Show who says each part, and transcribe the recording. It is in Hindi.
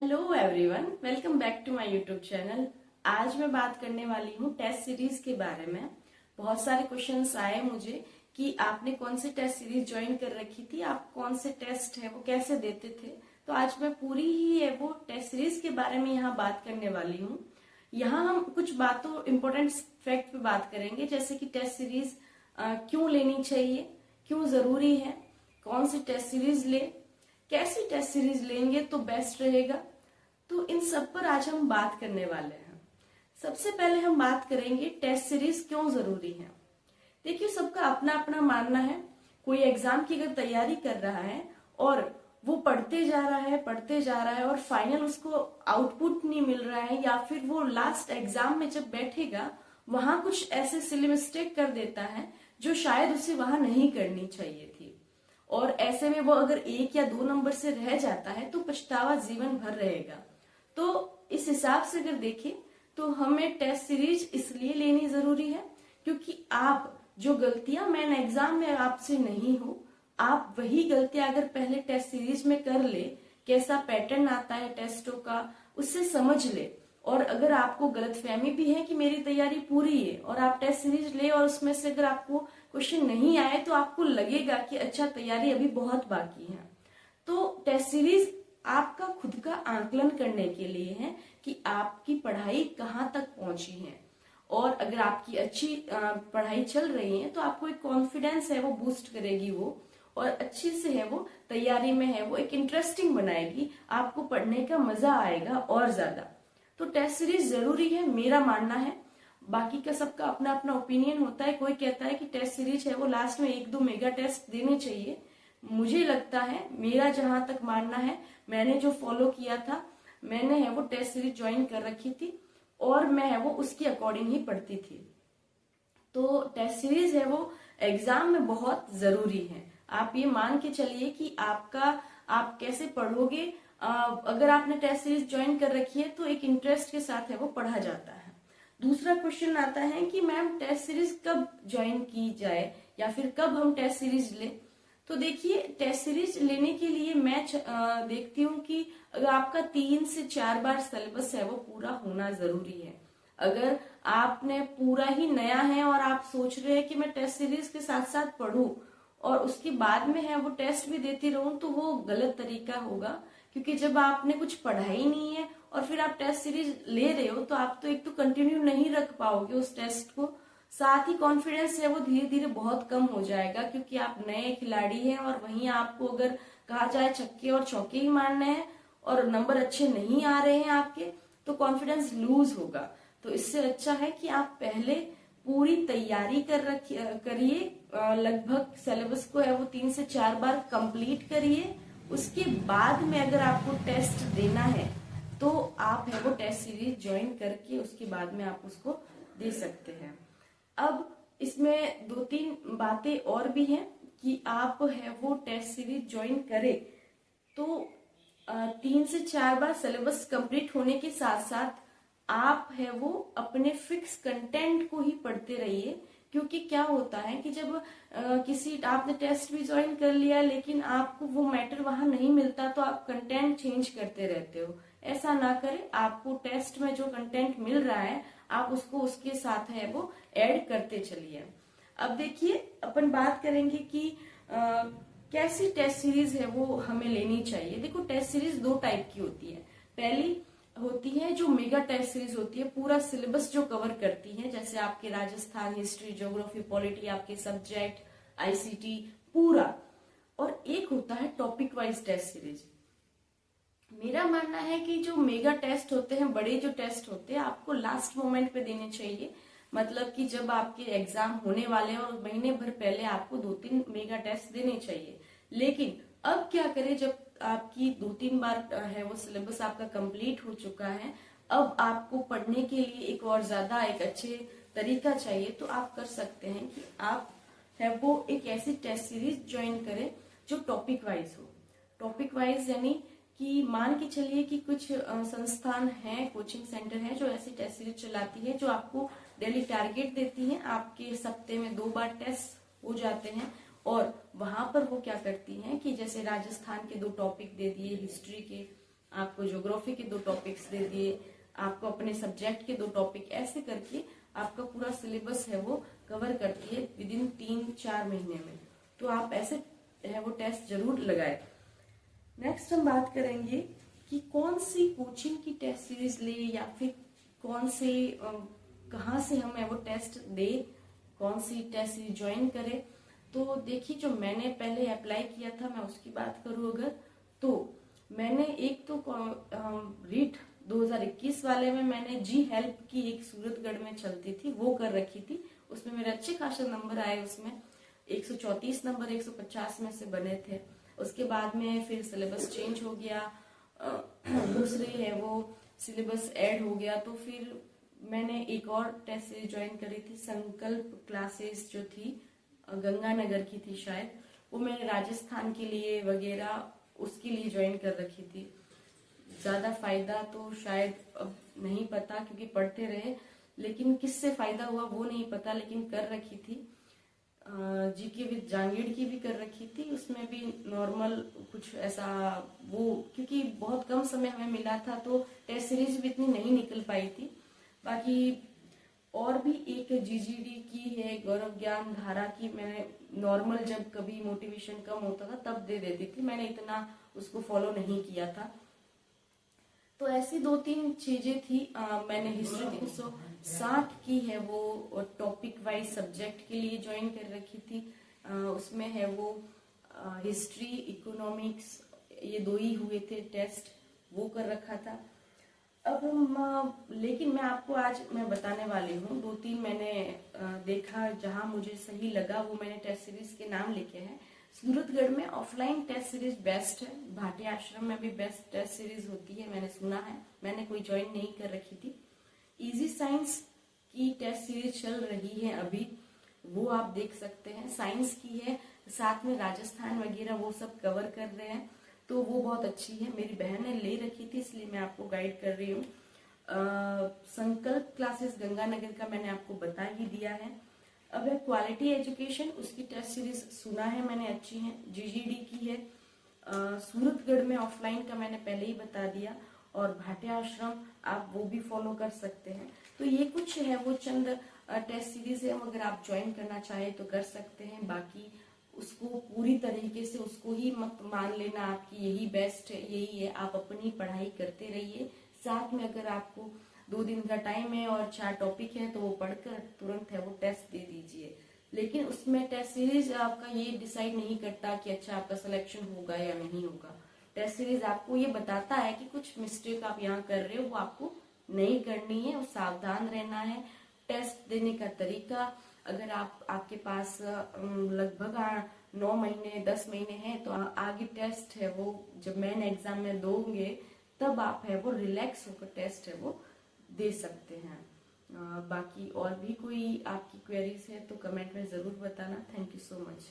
Speaker 1: Hello everyone, welcome back to my YouTube channel. आज मैं बात करने वाली हूँ टेस्ट सीरीज के बारे में। बहुत सारे क्वेश्चंस आए मुझे कि आपने कौन सी टेस्ट सीरीज ज्वाइन कर रखी थी, आप कौन से टेस्ट है वो कैसे देते थे। तो आज मैं पूरी ही है वो टेस्ट सीरीज के बारे में यहाँ बात करने वाली हूँ। यहाँ हम कुछ बातों इम्पोर्टेंट फैक्ट पे बात करेंगे, जैसे कि टेस्ट सीरीज क्यों लेनी चाहिए, क्यों जरूरी है, कौन सी टेस्ट सीरीज ले, कैसी टेस्ट सीरीज लेंगे तो बेस्ट रहेगा। तो इन सब पर आज हम बात करने वाले हैं। सबसे पहले हम बात करेंगे टेस्ट सीरीज क्यों जरूरी है। देखिए, सबका अपना अपना मानना है। कोई एग्जाम की अगर तैयारी कर रहा है और वो पढ़ते जा रहा है और फाइनल उसको आउटपुट नहीं मिल रहा है, या फिर वो लास्ट एग्जाम में जब बैठेगा वहां कुछ ऐसे सिली मिस्टेक कर देता है जो शायद उसे वहां नहीं करनी चाहिए थी, और ऐसे में वो अगर 1 या 2 नंबर से रह जाता है तो पछतावा जीवन भर रहेगा। तो इस हिसाब से अगर देखें तो हमें टेस्ट सीरीज इसलिए लेनी जरूरी है क्योंकि आप जो गलतियां मेन एग्जाम में आपसे नहीं हो, आप वही गलतियां अगर पहले टेस्ट सीरीज में कर ले, कैसा पैटर्न आता है टेस्टों का उससे समझ ले। और अगर आपको गलतफहमी भी है कि मेरी तैयारी पूरी है और आप टेस्ट सीरीज ले और उसमें से अगर आपको क्वेश्चन नहीं आए तो आपको लगेगा कि अच्छा, तैयारी अभी बहुत बाकी है। तो टेस्ट सीरीज आपका खुद का आकलन करने के लिए है कि आपकी पढ़ाई कहाँ तक पहुंची है, और अगर आपकी अच्छी पढ़ाई चल रही है तो आपको एक कॉन्फिडेंस है वो बूस्ट करेगी वो, और अच्छी से है वो तैयारी में है वो एक इंटरेस्टिंग बनाएगी, आपको पढ़ने का मजा आएगा और ज्यादा। तो टेस्ट सीरीज जरूरी है, मेरा मानना है। बाकी का सबका अपना अपना ओपिनियन होता है। कोई कहता है कि टेस्ट सीरीज है वो लास्ट में 1-2 मेगा टेस्ट देने चाहिए। मुझे लगता है, मेरा जहां तक मानना है, मैंने जो फॉलो किया था, मैंने है वो टेस्ट सीरीज ज्वाइन कर रखी थी और मैं है वो उसकी अकॉर्डिंग ही पढ़ती थी। तो टेस्ट सीरीज है वो एग्जाम में बहुत जरूरी है। आप ये मान के चलिए कि आप कैसे पढ़ोगे। अगर आपने टेस्ट सीरीज ज्वाइन कर रखी है तो एक इंटरेस्ट के साथ है वो पढ़ा जाता है। दूसरा क्वेश्चन आता है कि मैम टेस्ट सीरीज कब ज्वाइन की जाए या फिर कब हम टेस्ट सीरीज लें। तो देखिए, टेस्ट सीरीज लेने के लिए मैं देखती हूँ कि अगर आपका 3 से 4 बार सिलेबस है वो पूरा होना जरूरी है। अगर आपने पूरा ही नया है और आप सोच रहे हैं कि मैं टेस्ट सीरीज के साथ साथ पढूं और उसके बाद में है वो टेस्ट भी देती रहूं, तो वो गलत तरीका होगा। क्योंकि जब आपने कुछ पढ़ा ही नहीं है और फिर आप टेस्ट सीरीज ले रहे हो तो आप तो एक तो कंटिन्यू नहीं रख पाओगे उस टेस्ट को, साथ ही कॉन्फिडेंस है वो धीरे धीरे बहुत कम हो जाएगा, क्योंकि आप नए खिलाड़ी हैं और वहीं आपको अगर कहा जाए छक्के और चौके ही मारने हैं और नंबर अच्छे नहीं आ रहे हैं आपके, तो कॉन्फिडेंस लूज होगा। तो इससे अच्छा है कि आप पहले पूरी तैयारी करिए, लगभग सिलेबस को है वो 3 से 4 बार कंप्लीट करिए। उसके बाद में अगर आपको टेस्ट देना है तो आप है वो टेस्ट सीरीज ज्वाइन करके उसके बाद में आप उसको दे सकते हैं। अब इसमें 2-3 बातें और भी हैं कि आप है वो टेस्ट सीरीज ज्वाइन करें तो 3 से 4 बार सिलेबस कंप्लीट होने के साथ साथ आप है वो अपने फिक्स कंटेंट को ही पढ़ते रहिए। क्योंकि क्या होता है कि जब किसी आपने टेस्ट भी ज्वाइन कर लिया लेकिन आपको वो मैटर वहां नहीं मिलता तो आप कंटेंट चेंज करते रहते हो। ऐसा ना करें, आपको टेस्ट में जो कंटेंट मिल रहा है आप उसको उसके साथ है वो ऐड करते चलिए। अब देखिए, अपन बात करेंगे कि कैसी टेस्ट सीरीज है वो हमें लेनी चाहिए। देखो, टेस्ट सीरीज 2 टाइप की होती है। पहली होती है जो मेगा टेस्ट सीरीज होती है, पूरा सिलेबस जो कवर करती है, जैसे आपके राजस्थान, हिस्ट्री, ज्योग्राफी, पॉलिटी, आपके सब्जेक्ट, आईसीटी पूरा। और एक होता है टॉपिक वाइज टेस्ट सीरीज। मेरा मानना है कि जो मेगा टेस्ट होते हैं, बड़े जो टेस्ट होते हैं, आपको लास्ट मोमेंट पे देने चाहिए। मतलब कि जब आपके एग्जाम होने वाले हैं और महीने भर पहले आपको 2-3 मेगा टेस्ट देने चाहिए। लेकिन अब क्या करें, जब आपकी 2-3 बार है वो सिलेबस आपका कंप्लीट हो चुका है, अब आपको पढ़ने के लिए एक और ज्यादा एक अच्छे तरीका चाहिए, तो आप कर सकते हैं कि आप है वो एक ऐसी टेस्ट सीरीज ज्वाइन करें जो टॉपिक वाइज हो। टॉपिक वाइज यानी कि मान के चलिए कि कुछ संस्थान है, कोचिंग सेंटर है जो ऐसी टेस्ट सीरीज चलाती है जो आपको डेली टारगेट देती है। आपके सप्ते में 2 बार टेस्ट हो जाते हैं और वहां पर वो क्या करती हैं कि जैसे राजस्थान के 2 टॉपिक दे दिए, हिस्ट्री के आपको ज्योग्राफी के 2 टॉपिक्स दे दिए, आपको अपने सब्जेक्ट के 2 टॉपिक, ऐसे करके आपका पूरा सिलेबस है वो कवर करती है विद इन 3-4 महीने में। तो आप ऐसे है वो टेस्ट जरूर लगाए। नेक्स्ट हम बात करेंगे कि कौन सी कोचिंग की टेस्ट सीरीज ले या फिर कौन से कहाँ से हम है वो टेस्ट दे, कौन सी टेस्ट सीरीज ज्वाइन करें। तो देखिए, जो मैंने पहले अप्लाई किया था, मैं उसकी बात करूँ अगर, तो मैंने एक तो रीट 2021 वाले में मैंने जी हेल्प की एक सूरतगढ़ में चलती थी वो कर रखी थी। उसमें मेरे अच्छे खासे नंबर आए, उसमें 134 नंबर 150 में से बने थे। उसके बाद में फिर सिलेबस चेंज हो गया, दूसरे है वो सिलेबस ऐड हो गया, तो फिर मैंने एक और टेस्ट सीरीज ज्वाइन करी थी, संकल्प क्लासेस जो थी गंगानगर की थी शायद, वो मैंने राजस्थान के लिए वगैरह उसके लिए ज्वाइन कर रखी थी। ज्यादा फायदा तो शायद अब नहीं पता क्योंकि पढ़ते रहे, लेकिन किससे फायदा हुआ वो नहीं पता, लेकिन कर रखी थी। जीके विद जांगीड़ की भी कर रखी थी, उसमें भी नॉर्मल कुछ ऐसा वो, क्योंकि बहुत कम समय हमें मिला था तो टेस्ट सीरीज भी इतनी नहीं निकल पाई थी। बाकी और भी एक जीजीडी की है, गौरव ज्ञान धारा की, मैंने नॉर्मल जब कभी मोटिवेशन कम होता था तब दे देती थी, मैंने इतना उसको फॉलो नहीं किया था। तो ऐसी 2-3 चीजें थी। मैंने हिस्ट्री 360 की है वो टॉपिक वाइज सब्जेक्ट के लिए ज्वाइन कर रखी थी। उसमें है वो हिस्ट्री, इकोनॉमिक्स, ये 2 ही हुए थे टेस्ट, वो कर रखा था। अब लेकिन मैं आपको आज मैं बताने वाली हूँ 2-3 मैंने देखा जहां मुझे सही लगा, वो मैंने टेस्ट सीरीज के नाम लिखे हैं। सूरतगढ़ में ऑफलाइन टेस्ट सीरीज बेस्ट है, भाटी आश्रम में भी बेस्ट टेस्ट सीरीज होती है, मैंने सुना है, मैंने कोई ज्वाइन नहीं कर रखी थी। इजी साइंस की टेस्ट सीरीज चल रही है अभी, वो आप देख सकते हैं, साइंस की है, साथ में राजस्थान वगैरह वो सब कवर कर रहे हैं, तो वो बहुत अच्छी है। मेरी बहन ने ले रखी थी इसलिए मैं आपको गाइड कर रही हूँ। संकल्प क्लासेस गंगानगर का मैंने आपको बता ही दिया है। अब है क्वालिटी एजुकेशन, उसकी टेस्ट सीरीज सुना है मैंने, अच्छी है, जीजीडी की है। सूरतगढ़ में ऑफलाइन का मैंने पहले ही बता दिया, और भाटे आश्रम आप वो भी फॉलो कर सकते हैं। तो ये कुछ है वो चंद टेस्ट सीरीज है, अगर आप ज्वाइन करना चाहे तो कर सकते हैं। बाकी उसको पूरी तरीके से उसको ही मत मान लेना आपकी यही बेस्ट है, यही है, आप अपनी पढ़ाई करते रहिए। साथ में अगर आपको 2 दिन का टाइम है और 4 टॉपिक है तो वो पढ़कर तुरंत है वो टेस्ट दे दीजिए। लेकिन उसमें टेस्ट सीरीज आपका ये डिसाइड नहीं करता कि अच्छा आपका सिलेक्शन होगा या नहीं होगा। टेस्ट सीरीज आपको ये बताता है कि कुछ मिस्टेक आप यहाँ कर रहे हो वो आपको नहीं करनी है और सावधान रहना है। टेस्ट देने का तरीका, अगर आपके पास लगभग 9 महीने 10 महीने हैं तो आगे टेस्ट है वो जब मेन एग्जाम में दोगे तब आप है वो रिलैक्स होकर टेस्ट है वो दे सकते हैं। बाकी और भी कोई आपकी क्वेरीज है तो कमेंट में जरूर बताना। Thank you so much.